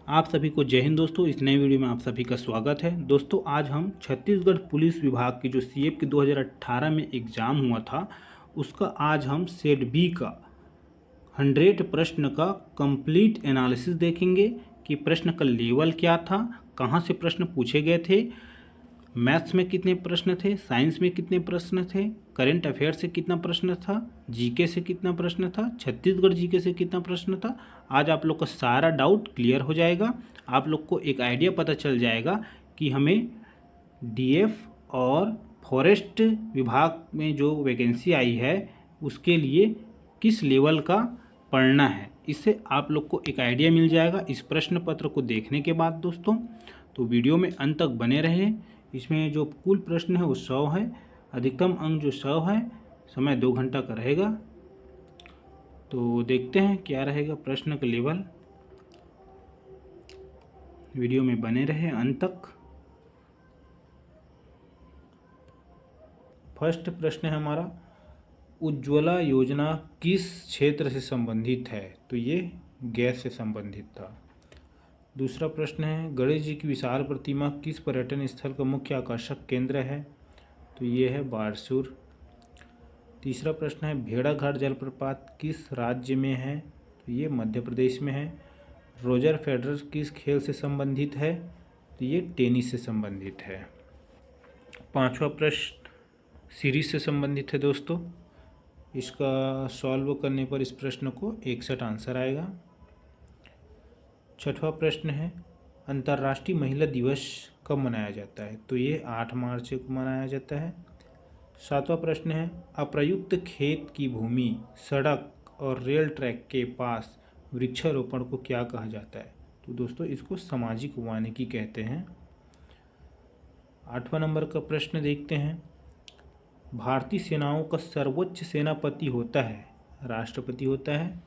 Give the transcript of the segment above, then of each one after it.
आप सभी को जय हिंद दोस्तों। इस नए वीडियो में आप सभी का स्वागत है। दोस्तों आज हम छत्तीसगढ़ पुलिस विभाग की जो सीएफ की 2018 में एग्ज़ाम हुआ था उसका आज हम सेट बी का 100 प्रश्न का कंप्लीट एनालिसिस देखेंगे कि प्रश्न का लेवल क्या था, कहाँ से प्रश्न पूछे गए थे, मैथ्स में कितने प्रश्न थे, साइंस में कितने प्रश्न थे, करंट अफेयर से कितना प्रश्न था, जीके से कितना प्रश्न था, छत्तीसगढ़ जीके से कितना प्रश्न था। आज आप लोग का सारा डाउट क्लियर हो जाएगा। आप लोग को एक आइडिया पता चल जाएगा कि हमें डीएफ और फॉरेस्ट विभाग में जो वैकेंसी आई है उसके लिए किस लेवल का पढ़ना है। इससे आप लोग को एक आइडिया मिल जाएगा इस प्रश्न पत्र को देखने के बाद। दोस्तों तो वीडियो में अंत तक बने रहें। इसमें जो कुल प्रश्न है वो 100 है, अधिकतम अंक जो 100 है, समय 2 घंटा का रहेगा। तो देखते हैं क्या रहेगा प्रश्न का लेवल। वीडियो में बने रहें अंत तक। फर्स्ट प्रश्न है हमारा, उज्ज्वला योजना किस क्षेत्र से संबंधित है? तो ये गैस से संबंधित था। दूसरा प्रश्न है, गणेश जी की विशाल प्रतिमा किस पर्यटन स्थल का मुख्य आकर्षक केंद्र है? तो ये है बारसूर। तीसरा प्रश्न है, भेड़ाघाट जलप्रपात किस राज्य में है? तो ये मध्य प्रदेश में है। रोजर फेडरर किस खेल से संबंधित है? तो ये टेनिस से संबंधित है। पांचवा प्रश्न सीरीज से संबंधित है दोस्तों। इसका सॉल्व करने पर इस प्रश्न को 61 आंसर आएगा। छठवां प्रश्न है, अंतर्राष्ट्रीय महिला दिवस कब मनाया जाता है? तो ये 8 मार्च को मनाया जाता है। सातवां प्रश्न है, अप्रयुक्त खेत की भूमि, सड़क और रेल ट्रैक के पास वृक्षारोपण को क्या कहा जाता है? तो दोस्तों इसको सामाजिक वानिकी कहते हैं। 8वां नंबर का प्रश्न देखते हैं, भारतीय सेनाओं का सर्वोच्च सेनापति होता है, राष्ट्रपति होता है।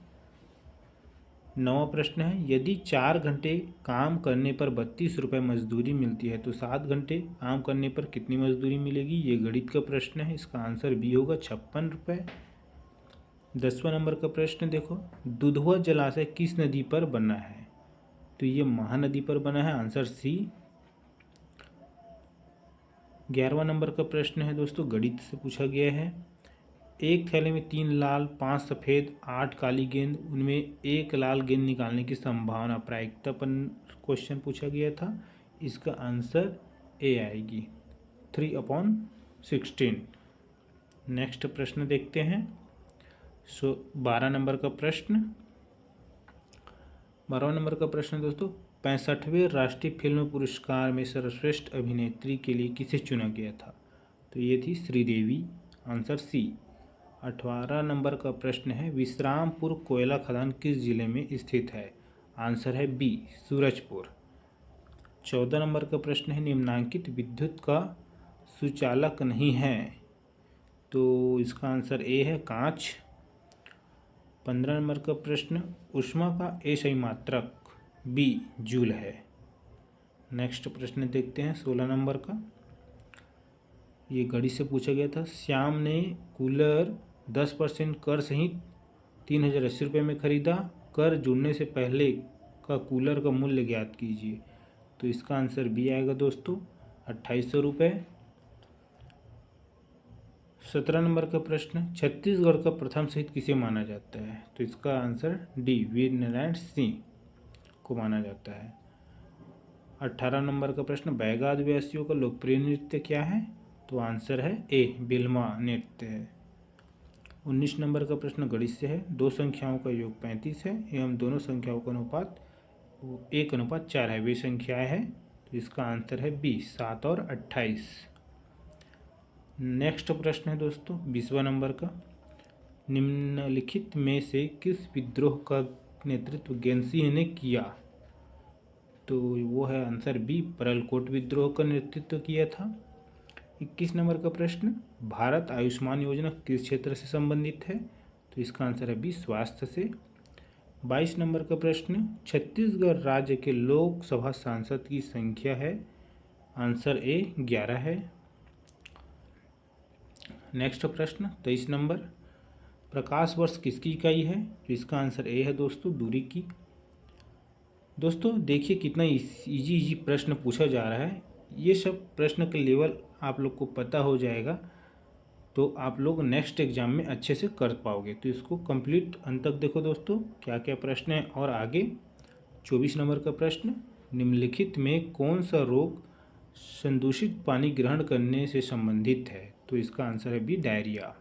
9वां प्रश्न है, यदि 4 घंटे काम करने पर 32 रुपये मजदूरी मिलती है तो 7 घंटे काम करने पर कितनी मजदूरी मिलेगी? ये गणित का प्रश्न है। इसका आंसर बी होगा 56 रुपये। 10वां नंबर का प्रश्न देखो, दुधवा जलाशय किस नदी पर बना है? तो ये महानदी पर बना है, आंसर सी। 11वां नंबर का प्रश्न है दोस्तों, गणित से पूछा गया है, एक थैले में 3 लाल 5 सफ़ेद 8 काली गेंद, उनमें एक लाल गेंद निकालने की संभावना प्रायिकता पर क्वेश्चन पूछा गया था। इसका आंसर ए आएगी 3/16। नेक्स्ट प्रश्न देखते हैं। 12 नंबर का प्रश्न। 12वां नंबर का प्रश्न दोस्तों, 65वें राष्ट्रीय फिल्म पुरस्कार में सर्वश्रेष्ठ अभिनेत्री के लिए किसे चुना गया था? तो ये थी श्रीदेवी, आंसर सी। 18 नंबर का प्रश्न है, विश्रामपुर कोयला खदान किस जिले में स्थित है? आंसर है बी, सूरजपुर। 14 नंबर का प्रश्न है, निम्नांकित विद्युत का सुचालक नहीं है? तो इसका आंसर ए है, कांच। 15 नंबर का प्रश्न, ऊष्मा का एसआई मात्रक बी, जूल है। नेक्स्ट प्रश्न देखते हैं 16 नंबर का। ये गणित से पूछा गया था, श्याम ने कूलर 10% कर सहित 3080 रुपये में खरीदा, कर जुड़ने से पहले का कूलर का मूल्य ज्ञात कीजिए। तो इसका आंसर बी आएगा दोस्तों, 2800 रुपये। 17 नंबर का प्रश्न, छत्तीसगढ़ का प्रथम शहीद किसे माना जाता है? तो इसका आंसर डी, वीर नारायण सिंह को माना जाता है। 18 नंबर का प्रश्न, बैगा आदिवासियों का लोकप्रिय नृत्य क्या है? तो आंसर है ए, बिल्मा नृत्य है। 19 नंबर का प्रश्न गणित से है, दो संख्याओं का योग 35 है एवं दोनों संख्याओं का अनुपात 1:4 है, वे संख्याएं हैं। तो इसका आंसर है बी, 7 और 28। नेक्स्ट प्रश्न है दोस्तों 20वां नंबर का, निम्नलिखित में से किस विद्रोह का नेतृत्व ज्ञानसिंह ने किया? तो वो है आंसर बी, परलकोट विद्रोह का नेतृत्व किया था। 21 नंबर का प्रश्न, भारत आयुष्मान योजना किस क्षेत्र से संबंधित है? तो इसका आंसर है बी, स्वास्थ्य से। 22 नंबर का प्रश्न, छत्तीसगढ़ राज्य के लोकसभा सांसद की संख्या है? आंसर ए, 11 है। नेक्स्ट प्रश्न 23 नंबर, प्रकाश वर्ष किसकी इकाई है? तो इसका आंसर ए है दोस्तों, दूरी की। दोस्तों देखिए कितना इजी प्रश्न पूछा जा रहा है। ये सब प्रश्न का लेवल आप लोग को पता हो जाएगा तो आप लोग नेक्स्ट एग्जाम में अच्छे से कर पाओगे। तो इसको कंप्लीट अंत तक देखो दोस्तों, क्या क्या प्रश्न है। और आगे 24 नंबर का प्रश्न, निम्नलिखित में कौन सा रोग संदूषित पानी ग्रहण करने से संबंधित है? तो इसका आंसर है बी, डायरिया।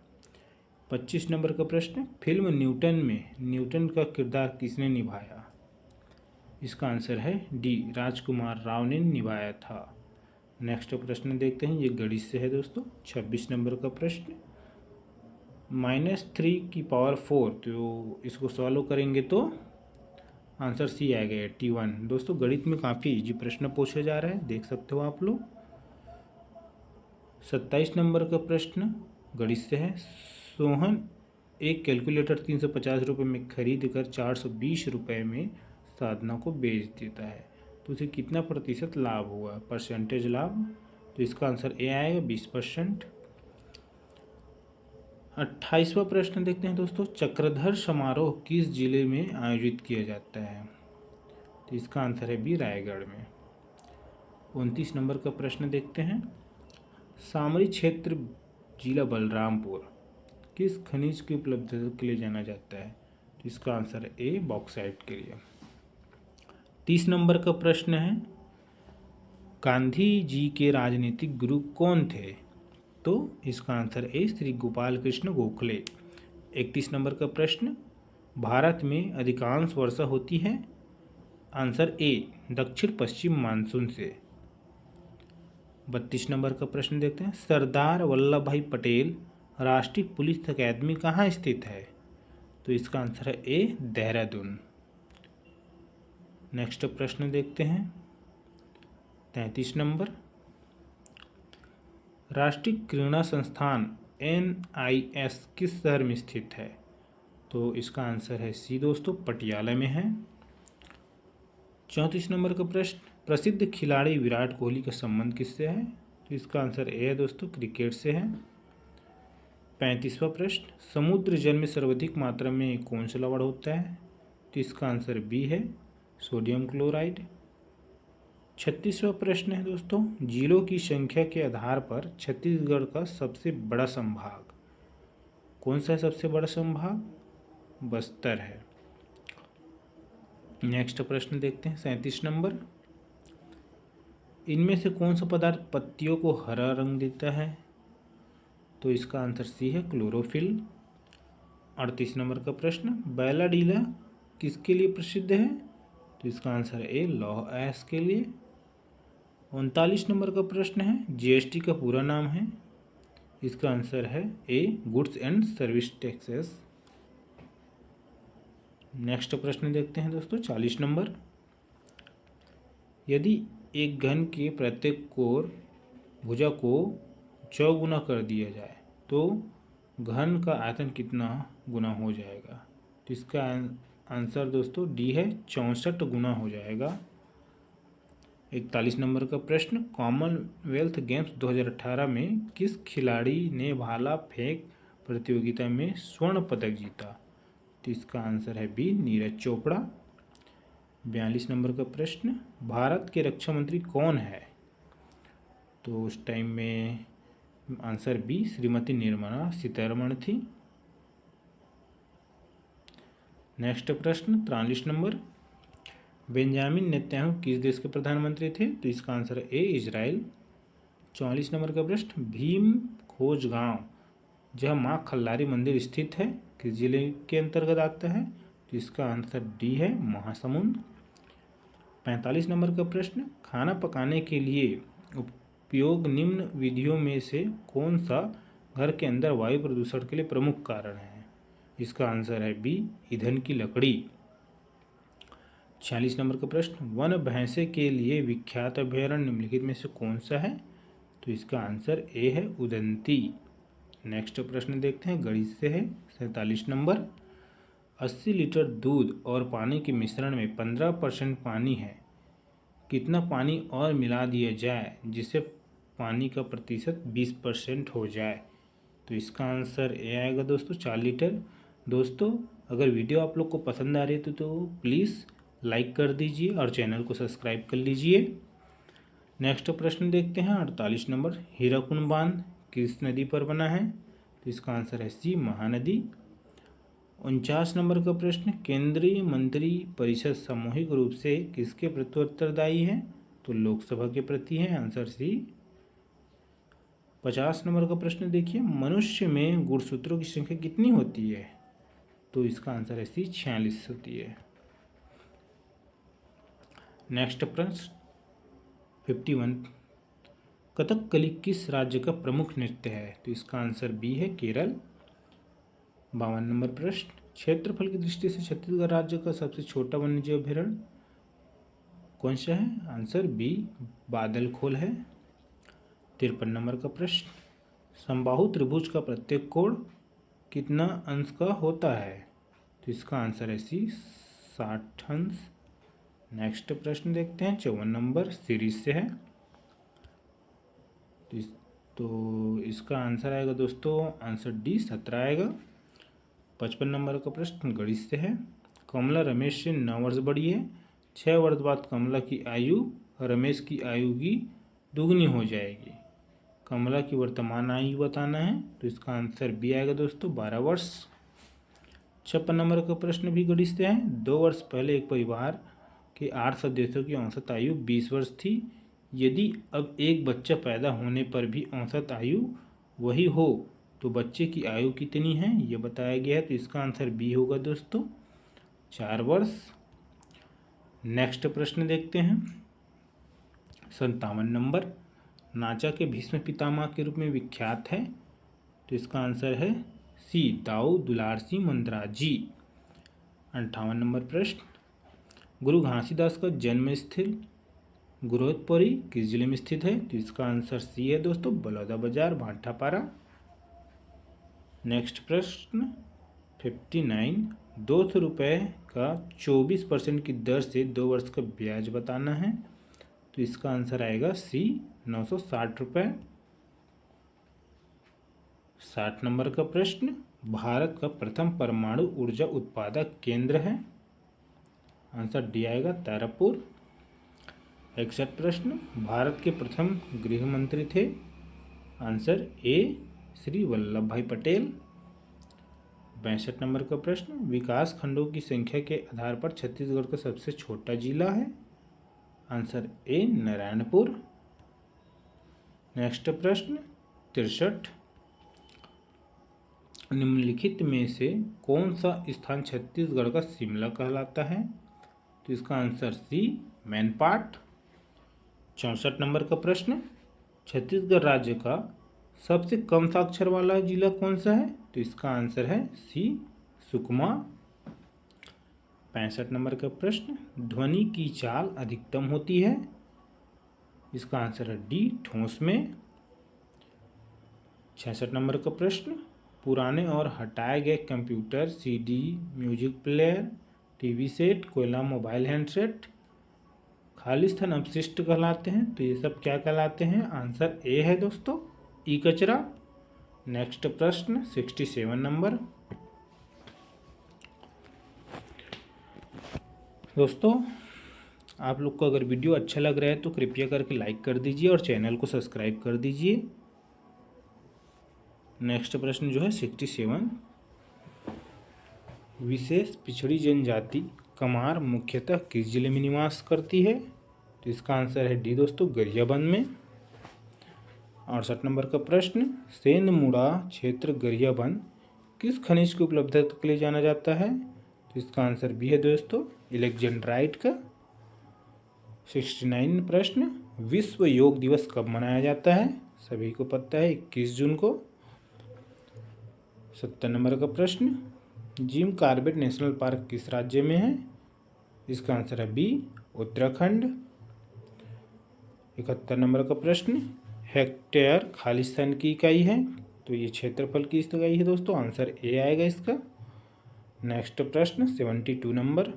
25 नंबर का प्रश्न, फिल्म न्यूटन में न्यूटन का किरदार किसने निभाया? इसका आंसर है डी, राजकुमार राव ने निभाया था। नेक्स्ट प्रश्न देखते हैं, ये गणित से है दोस्तों। 26 नंबर का प्रश्न, -3⁴, तो इसको सॉल्व करेंगे तो आंसर सी आएगा 81। दोस्तों गणित में काफ़ी इजी प्रश्न पूछा जा रहा है, देख सकते हो आप लोग। 27 नंबर का प्रश्न गणित से है, सोहन एक कैलकुलेटर 350 रुपये में खरीद कर 420 रुपये में साधना को बेच देता है, तो उसे कितना प्रतिशत लाभ हुआ? परसेंटेज लाभ। तो इसका आंसर ए आएगा, 20%। 28वां प्रश्न देखते हैं दोस्तों, चक्रधर समारोह किस जिले में आयोजित किया जाता है? तो इसका आंसर है बी, रायगढ़ में। 29 नंबर का प्रश्न देखते हैं, सामरी क्षेत्र जिला बलरामपुर किस खनिज की उपलब्धता के लिए जाना जाता है? तो इसका आंसर है ए, बॉक्साइट के लिए। 30 नंबर का प्रश्न है, गांधी जी के राजनीतिक गुरु कौन थे? तो इसका answer A, Shri Gopal Krishna Gokhale. 31 number का प्रश्न, भारत में अधिकांश वर्षा होती है? आंसर ए, दक्षिण पश्चिम मानसून से। 32 नंबर का प्रश्न देखते हैं, सरदार वल्लभ भाई पटेल राष्ट्रीय पुलिस अकादमी कहाँ स्थित है? तो इसका आंसर है ए, देहरादून। नेक्स्ट प्रश्न देखते हैं, 33 नंबर, राष्ट्रीय क्रीड़ा संस्थान NIS किस शहर में स्थित है? तो इसका आंसर है सी दोस्तों, पटियाला में है। 34 नंबर का प्रश्न, प्रसिद्ध खिलाड़ी विराट कोहली का संबंध किससे है? तो इसका आंसर ए है दोस्तों, क्रिकेट से है। 35वां प्रश्न, समुद्र जल में सर्वाधिक मात्रा में कौन सा लवण होता है? तो इसका आंसर बी है, सोडियम क्लोराइड। 36वां प्रश्न है दोस्तों, जिलों की संख्या के आधार पर छत्तीसगढ़ का सबसे बड़ा संभाग कौन सा है? सबसे बड़ा संभाग बस्तर है। नेक्स्ट प्रश्न देखते हैं, 37 नंबर, इनमें से कौन सा पदार्थ पत्तियों को हरा रंग देता है? तो इसका आंसर सी है, क्लोरोफिल। 38 नंबर का प्रश्न, बैलाडीला किसके लिए प्रसिद्ध है? तो इसका आंसर है ए, लौह अयस्क के लिए। 39 नंबर का प्रश्न है, GST का पूरा नाम है? इसका आंसर है A, goods and service taxes. Next प्रश्न देखते हैं दोस्तों, 40 नंबर, यदि एक घन के प्रत्येक कोर भुजा को चौगुना कर दिया जाए तो घन का आयतन कितना गुना हो जाएगा? तो इसका आंसर दोस्तों डी है, 64 गुना हो जाएगा। 41 नंबर का प्रश्न, कॉमनवेल्थ गेम्स 2018 में किस खिलाड़ी ने भाला फेंक प्रतियोगिता में स्वर्ण पदक जीता? तो इसका आंसर है बी, नीरज चोपड़ा। 42 नंबर का प्रश्न, भारत के रक्षा मंत्री कौन है? तो उस टाइम में आंसर बी, श्रीमती निर्मला सीतारमण थी। नेक्स्ट प्रश्न, 43 नंबर, बेंजामिन नेतन्याहू किस देश के प्रधानमंत्री थे? तो इसका आंसर है ए, इजराइल। 44 नंबर का प्रश्न, भीम खोज गांव जहाँ माँ खल्लारी मंदिर स्थित है किस जिले के अंतर्गत आता है? तो इसका आंसर डी है, महासमुंद। 45 नंबर का प्रश्न, खाना पकाने के लिए उपयोग निम्न विधियों में से कौन सा घर के अंदर वायु प्रदूषण के लिए प्रमुख कारण है? इसका आंसर है बी, ईंधन की लकड़ी। 46 नंबर का प्रश्न, वन भैंसे के लिए विख्यात अभयारण्य निम्नलिखित में से कौन सा है? तो इसका आंसर ए है, उदंती। नेक्स्ट प्रश्न देखते हैं, गणित से है। 47 नंबर, 80 लीटर दूध और पानी के मिश्रण में 15% पानी है, कितना पानी और मिला दिया जाए जिससे पानी का प्रतिशत 20% हो जाए? तो इसका आंसर ए आएगा दोस्तों, 4 लीटर। दोस्तों अगर वीडियो आप लोग को पसंद आ रही है तो प्लीज़ लाइक कर दीजिए और चैनल को सब्सक्राइब कर लीजिए। नेक्स्ट प्रश्न देखते हैं 48 नंबर। हीराकुंड बांध किस नदी पर बना है? तो इसका आंसर है सी, महानदी। 49 नंबर का प्रश्न, केंद्रीय मंत्री परिषद सामूहिक रूप से किसके प्रति उत्तरदायी है? तो लोकसभा के प्रति है, आंसर सी। 50 नंबर का प्रश्न देखिए, मनुष्य में गुणसूत्रों की संख्या कितनी होती है? तो इसका आंसर है सी, 46 होती है। नेक्स्ट प्रश्न 51, कथकली किस राज्य का प्रमुख नृत्य है? तो इसका आंसर बी है, केरल। 52 नंबर प्रश्न, क्षेत्रफल की दृष्टि से छत्तीसगढ़ राज्य का सबसे छोटा वन्यजीव अभयारण्य कौन सा है? आंसर बी, बादलखोल है। 53 नंबर का प्रश्न, समबाहु त्रिभुज का प्रत्येक कोण कितना अंश का होता है? तो इसका आंसर है सी, 60 अंश। नेक्स्ट प्रश्न देखते हैं 54 नंबर, सीरीज से है। तो इसका आंसर आएगा दोस्तों, आंसर डी, 17 आएगा। 55 नंबर का प्रश्न गणित से है। कमला रमेश से 9 वर्ष बड़ी है, 6 वर्ष बाद कमला की आयु रमेश की आयु की दुगनी हो जाएगी। कमला की वर्तमान आयु बताना है, तो इसका आंसर बी आएगा दोस्तों, 12 वर्ष। 56 नंबर का प्रश्न भी गणित से है। 2 वर्ष पहले एक परिवार के 8 सदस्यों की औसत आयु 20 वर्ष थी। यदि अब एक बच्चा पैदा होने पर भी औसत आयु वही हो तो बच्चे की आयु कितनी है, ये बताया गया है। तो इसका आंसर बी होगा दोस्तों, 4 वर्ष। नेक्स्ट प्रश्न देखते हैं 57 नंबर, नाचा के भीष्म पितामह के रूप में विख्यात है? तो इसका आंसर है सी, दाऊ दुलार सिंह मंदराजी। 58 नंबर प्रश्न, गुरु घासीदास का जन्म स्थल गुरोतपुरी किस जिले में स्थित है? तो इसका आंसर सी है दोस्तों, बलौदाबाजार, भाटापारा। नेक्स्ट प्रश्न 59, 200 रुपये का 24% की दर से 2 वर्ष का ब्याज बताना है। तो इसका आंसर आएगा सी, 960 रुपये। 60 नंबर का प्रश्न, भारत का प्रथम परमाणु ऊर्जा उत्पादक केंद्र है? आंसर डी आएगा, तारापुर। 61 प्रश्न, भारत के प्रथम गृह मंत्री थे? आंसर ए, श्री वल्लभ भाई पटेल। 62 नंबर का प्रश्न, विकास खंडों की संख्या के आधार पर छत्तीसगढ़ का सबसे छोटा जिला है? Answer A, Narayanpur. नेक्स्ट प्रश्न 63, निम्नलिखित में से कौन सा स्थान छत्तीसगढ़ का शिमला कहलाता है? तो इसका आंसर सी, मैनपाट। 64 नंबर का प्रश्न, छत्तीसगढ़ राज्य का सबसे कम साक्षर वाला जिला कौन सा है? तो इसका आंसर है सी, सुकमा। 65 नंबर का प्रश्न, ध्वनि की चाल अधिकतम होती है? इसका आंसर है डी, ठोस में। 66 नंबर का प्रश्न, पुराने और हटाए गए computer, CD, music player, TV set, कोयला मोबाइल हैंडसेट खाली स्थान अपशिष्ट कहलाते हैं? तो ये सब क्या कहलाते हैं? आंसर ए है दोस्तों, ई कचरा। नेक्स्ट प्रश्न 67 नंबर। दोस्तों आप लोग को अगर वीडियो अच्छा लग रहा है तो कृपया करके लाइक कर दीजिए और चैनल को सब्सक्राइब कर दीजिए। नेक्स्ट प्रश्न जो है 67, विशेष पिछड़ी जनजाति कमार मुख्यतः किस जिले में निवास करती है? तो इसका आंसर है डी दोस्तों, गरियाबंद में। 68 नंबर का प्रश्न, सेंधमुड़ा क्षेत्र गरियाबंद किस खनिज की उपलब्धता के लिए जाना जाता है? तो इसका आंसर बी है दोस्तों, एलेक्जेंड्राइट का। 69 प्रश्न, विश्व योग दिवस कब मनाया जाता है? सभी को पता है, 21 जून को। 70 नंबर का प्रश्न, जिम कॉर्बेट नेशनल पार्क किस राज्य में है? इसका आंसर है बी, उत्तराखंड। 71 नंबर का प्रश्न, हेक्टेयर खालिस्तान की इकाई है? तो ये क्षेत्रफल की इकाई है दोस्तों, आंसर ए आएगा इसका। नेक्स्ट प्रश्न 72 नंबर,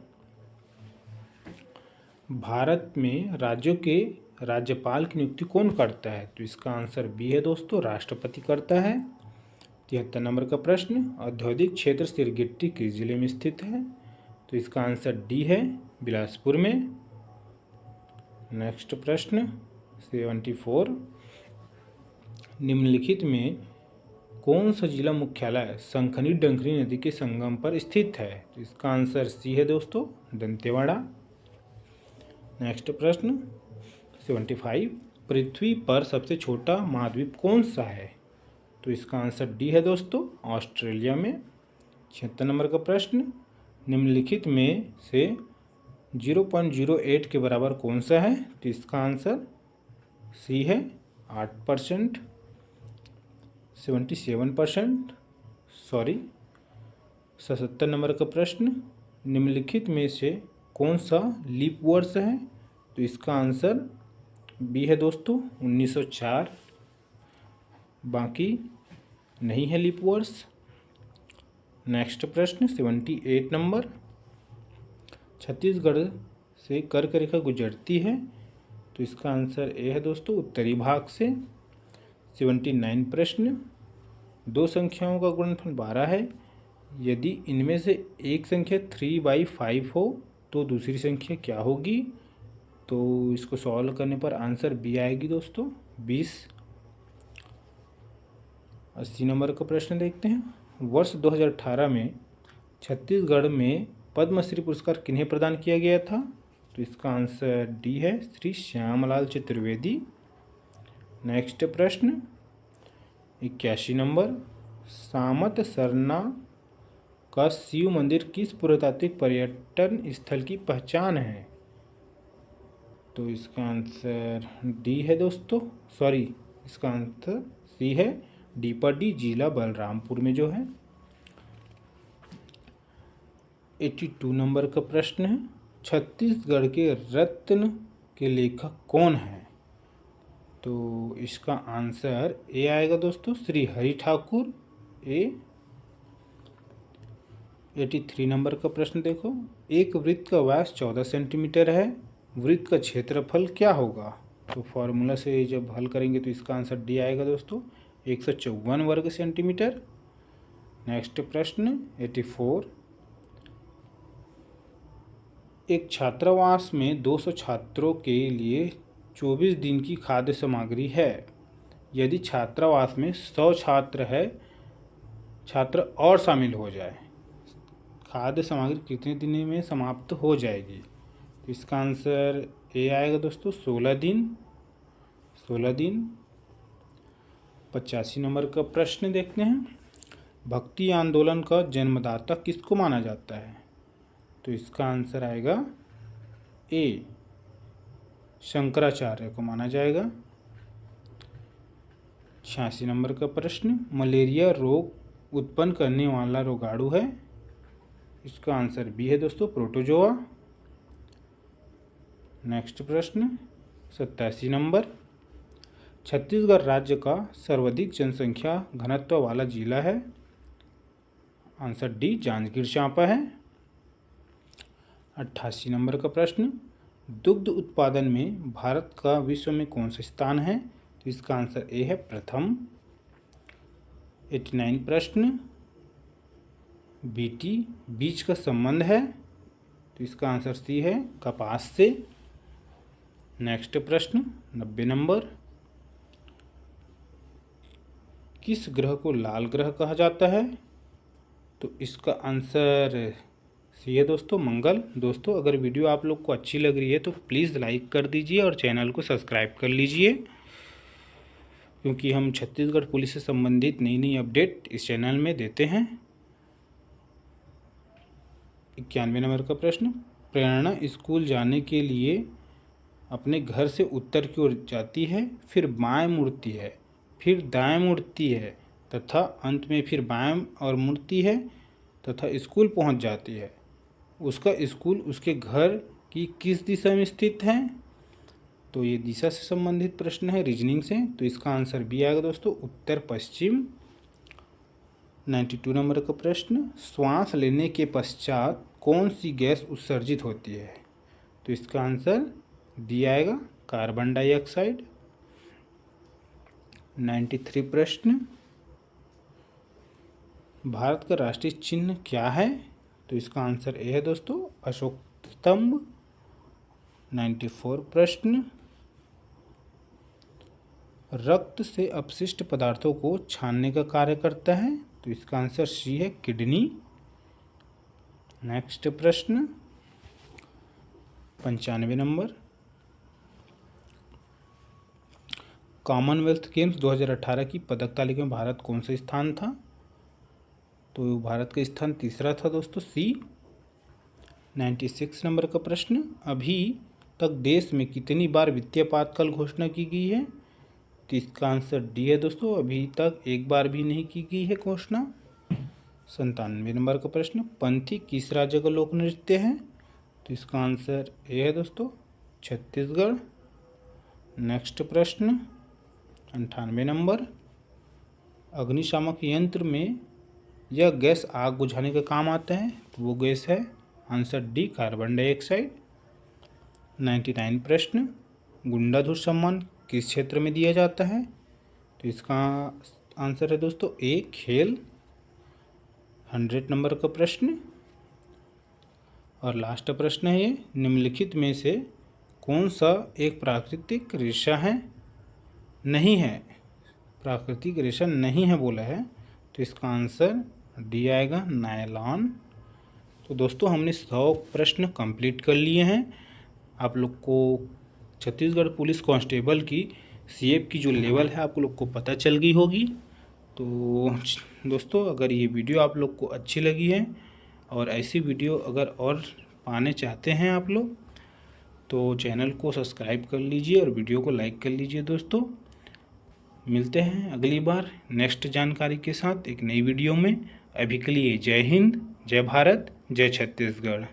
भारत में राज्यों के राज्यपाल की नियुक्ति कौन करता है? तो इसका आंसर बी है दोस्तों, राष्ट्रपति करता है। 73 नंबर का प्रश्न, औद्योगिक क्षेत्र सिरगिट्टी किस जिले में स्थित है? तो इसका आंसर डी है, बिलासपुर में। नेक्स्ट प्रश्न 74, निम्नलिखित में कौन सा जिला मुख्यालय शंखनी डंकनी नदी के संगम पर स्थित है? तो इसका आंसर सी है दोस्तों, दंतेवाड़ा। नेक्स्ट प्रश्न 75, पृथ्वी पर सबसे छोटा महाद्वीप कौन सा है? तो इसका आंसर डी है दोस्तों, ऑस्ट्रेलिया में। 76 नंबर का प्रश्न, निम्नलिखित में से 0.08 के बराबर कौन सा है? तो इसका आंसर सी है, 8%, 77%, सॉरी। 77 नंबर का प्रश्न, निम्नलिखित में से कौन सा लीप वर्ष है? तो इसका आंसर बी है दोस्तों, 1904, बाकी नहीं है लीप वर्ष। नेक्स्ट प्रश्न 78 नंबर, छत्तीसगढ़ से कर्क रेखा गुजरती है। तो इसका आंसर ए है दोस्तों, उत्तरी भाग से। 79 प्रश्न, दो संख्याओं का गुणनफल 12 है, यदि इनमें से एक संख्या 3/5 हो तो दूसरी संख्या क्या होगी? तो इसको सॉल्व करने पर आंसर बी आएगी दोस्तों, 20। 80 नंबर का प्रश्न देखते हैं, वर्ष 2018 में छत्तीसगढ़ में पद्मश्री पुरस्कार किन्हें प्रदान किया गया था? तो इसका आंसर डी है, श्री श्यामलाल चतुर्वेदी। नेक्स्ट प्रश्न 81 नंबर, सामत सरना का शिव मंदिर किस पुरातात्विक पर्यटन स्थल की पहचान है? तो इसका आंसर डी है दोस्तों, सॉरी, इसका आंसर सी है, डीपरडी जिला बलरामपुर में जो है। 82 नंबर का प्रश्न है, छत्तीसगढ़ के रत्न के लेखक कौन है? तो इसका आंसर ए आएगा दोस्तों, श्री हरि ठाकुर, ए। 83 नंबर का प्रश्न देखो, एक वृत्त का व्यास 14 सेंटीमीटर है, वृत्त का क्षेत्रफल क्या होगा? तो फॉर्मूला से जब हल करेंगे तो इसका आंसर डी आएगा दोस्तों, 154 वर्ग सेंटीमीटर। नेक्स्ट प्रश्न 84, एक छात्रावास में 200 छात्रों के लिए 24 दिन की खाद्य सामग्री है, यदि छात्रावास में 100 छात्र और शामिल हो जाए, खाद्य सामग्री कितने दिन में समाप्त हो जाएगी? तो इसका आंसर ए आएगा दोस्तों, 16 दिन। 16 दिन। 85 नंबर का प्रश्न देखते हैं, भक्ति आंदोलन का जन्मदाता किसको माना जाता है? तो इसका आंसर आएगा ए, शंकराचार्य को माना जाएगा। 86 नंबर का प्रश्न, मलेरिया रोग उत्पन्न करने वाला रोगाणु है, इसका आंसर बी है दोस्तों, प्रोटोजोआ। नेक्स्ट प्रश्न 87 नंबर, छत्तीसगढ़ राज्य का सर्वाधिक जनसंख्या घनत्व वाला जिला है, आंसर डी, जांजगीर चांपा है। 88 नंबर का प्रश्न, दुग्ध उत्पादन में भारत का विश्व में कौन सा स्थान है? तो इसका आंसर ए है, प्रथम। 89 प्रश्न, बीटी बीज का संबंध है, तो इसका आंसर सी है, कपास से। नेक्स्ट प्रश्न 90 नंबर, किस ग्रह को लाल ग्रह कहा जाता है? तो इसका आंसर सी है दोस्तों, मंगल। दोस्तों अगर वीडियो आप लोग को अच्छी लग रही है तो प्लीज़ लाइक कर दीजिए और चैनल को सब्सक्राइब कर लीजिए, क्योंकि हम छत्तीसगढ़ पुलिस से संबंधित नई नई अपडेट इस चैनल में देते हैं। 91 नंबर का प्रश्न, प्रेरणा स्कूल जाने के लिए अपने घर से उत्तर की ओर जाती है, फिर बाएं मुड़ती है, फिर दाएं मुड़ती है तथा अंत में फिर बाएं और मुड़ती है तथा स्कूल पहुंच जाती है। उसका स्कूल उसके घर की किस दिशा में स्थित है? तो ये दिशा से संबंधित प्रश्न है, रीजनिंग से, तो इसका आंसर बी आएगा दोस्तों, उत्तर पश्चिम। 92 नंबर का प्रश्न, श्वास लेने के पश्चात कौन सी गैस उत्सर्जित होती है? तो इसका आंसर डी आएगा, कार्बन डाइऑक्साइड। 93 प्रश्न, भारत का राष्ट्रीय चिन्ह क्या है? तो इसका आंसर ए है दोस्तों, अशोक स्तंभ। 94 प्रश्न, रक्त से अपशिष्ट पदार्थों को छानने का कार्य करता है, तो इसका आंसर सी है किडनी। नेक्स्ट प्रश्न 95 नंबर, कॉमनवेल्थ गेम्स 2018 की पदक तालिका में भारत कौन सा स्थान था? तो भारत का स्थान तीसरा था दोस्तों, सी। 96 नंबर का प्रश्न, अभी तक देश में कितनी बार वित्तीय आपातकाल घोषणा की गई है? तो इसका आंसर डी है दोस्तों, अभी तक एक बार भी नहीं की गई है घोषणा। 97 नंबर का प्रश्न, पंथी किस राज्य का लोक नृत्य है? तो इसका आंसर ए है दोस्तों, छत्तीसगढ़। नेक्स्ट प्रश्न 98 नंबर, अग्निशामक यंत्र में यह गैस आग बुझाने का काम आता है, तो वो गैस है आंसर डी, कार्बन डाइऑक्साइड। 99 प्रश्न, गुंडाधुर सम्मान किस क्षेत्र में दिया जाता है? तो इसका आंसर है दोस्तों ए, खेल। 100 नंबर का प्रश्न और लास्ट प्रश्न है ये, निम्नलिखित में से कौन सा एक प्राकृतिक रेशा है? नहीं है, प्राकृतिक रेशा नहीं है बोला है, तो इसका आंसर डी आएगा, नायलॉन। तो दोस्तों हमने 100 प्रश्न कंप्लीट कर लिए हैं। आप लोग को छत्तीसगढ़ पुलिस कांस्टेबल की सीएफ की जो लेवल है आप लोग को पता चल गई होगी। तो दोस्तों अगर ये वीडियो आप लोग को अच्छी लगी है और ऐसी वीडियो अगर और पाने चाहते हैं आप लोग, तो चैनल को सब्सक्राइब कर लीजिए और वीडियो को लाइक कर लीजिए। दोस्तों मिलते हैं अगली बार नेक्स्ट जानकारी के साथ एक नई वीडियो में। अभी के लिए जय हिंद, जय भारत, जय छत्तीसगढ़।